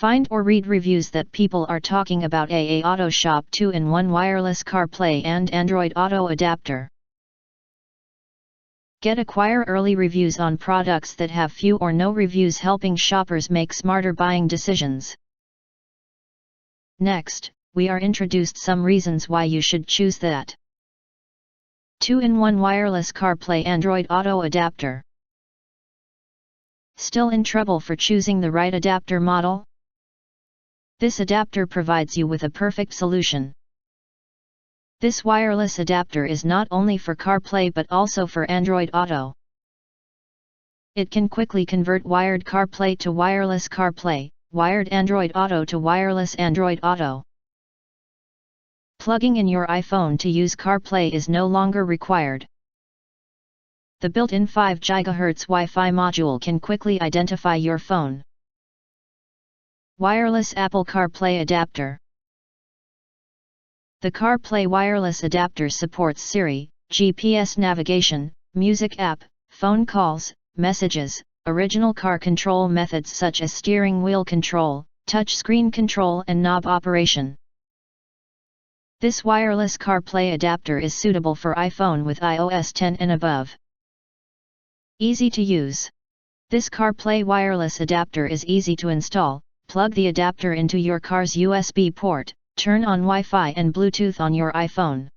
Find or read reviews that people are talking about AAAUTOSHOP 2-in-1 wireless CarPlay and Android Auto adapter. Acquire early reviews on products that have few or no reviews, helping shoppers make smarter buying decisions. Next, we are introduced some reasons why you should choose that 2-in-1 wireless CarPlay Android Auto adapter. Still in trouble for choosing the right adapter model? This adapter provides you with a perfect solution. This wireless adapter is not only for CarPlay but also for Android Auto. It can quickly convert wired CarPlay to wireless CarPlay, wired Android Auto to wireless Android Auto. Plugging in your iPhone to use CarPlay is no longer required. The built-in 5 GHz Wi-Fi module can quickly identify your phone. Wireless Apple CarPlay adapter. The CarPlay wireless adapter supports Siri, GPS navigation, music app, phone calls, messages, original car control methods such as steering wheel control, touchscreen control and knob operation. This wireless CarPlay adapter is suitable for iPhone with iOS 10 and above. Easy to use. This CarPlay wireless adapter is easy to install. Plug the adapter into your car's USB port, turn on Wi-Fi and Bluetooth on your iPhone.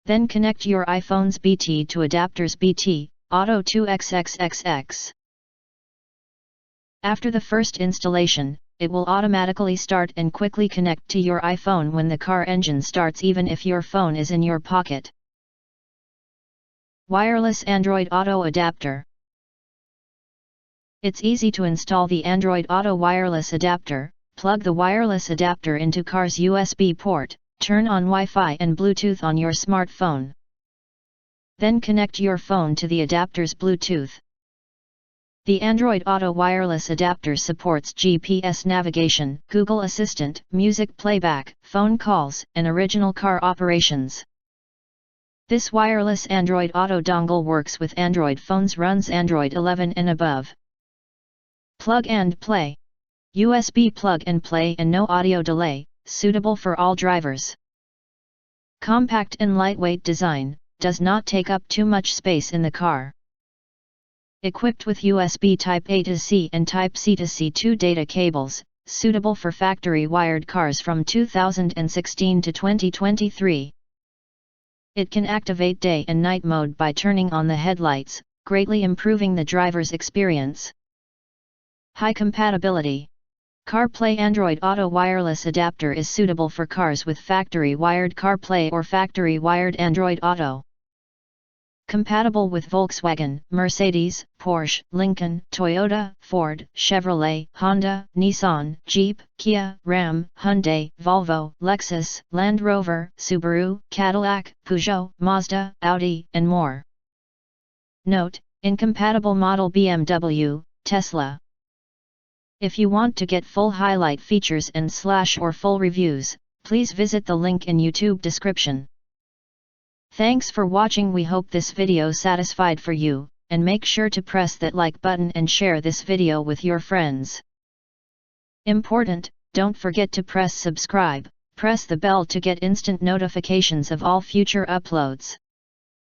Then connect your iPhone's BT to adapter's BT, Auto 2XXXX. After the first installation, it will automatically start and quickly connect to your iPhone when the car engine starts, even if your phone is in your pocket. Wireless Android Auto adapter. It's easy to install the Android Auto wireless adapter. Plug the wireless adapter into car's USB port, turn on Wi-Fi and Bluetooth on your smartphone. Then connect your phone to the adapter's Bluetooth. The Android Auto wireless adapter supports GPS navigation, Google Assistant, music playback, phone calls, and original car operations. This wireless Android Auto dongle works with Android phones, runs Android 11 and above. Plug and play. USB plug and play and no audio delay, suitable for all drivers. Compact and lightweight design, does not take up too much space in the car. Equipped with USB Type A to C and Type C to C2 data cables, suitable for factory wired cars from 2016 to 2023. It can activate day and night mode by turning on the headlights, greatly improving the driver's experience. High compatibility. CarPlay Android Auto wireless adapter is suitable for cars with factory wired CarPlay or factory wired Android Auto. Compatible with Volkswagen, Mercedes, Porsche, Lincoln, Toyota, Ford, Chevrolet, Honda, Nissan, Jeep, Kia, Ram, Hyundai, Volvo, Lexus, Land Rover, Subaru, Cadillac, Peugeot, Mazda, Audi, and more. Note: incompatible model BMW, Tesla. If you want to get full highlight features and / full reviews, please visit the link in YouTube description. Thanks for watching. We hope this video satisfied for you, and make sure to press that like button and share this video with your friends. Important, don't forget to press subscribe, press the bell to get instant notifications of all future uploads.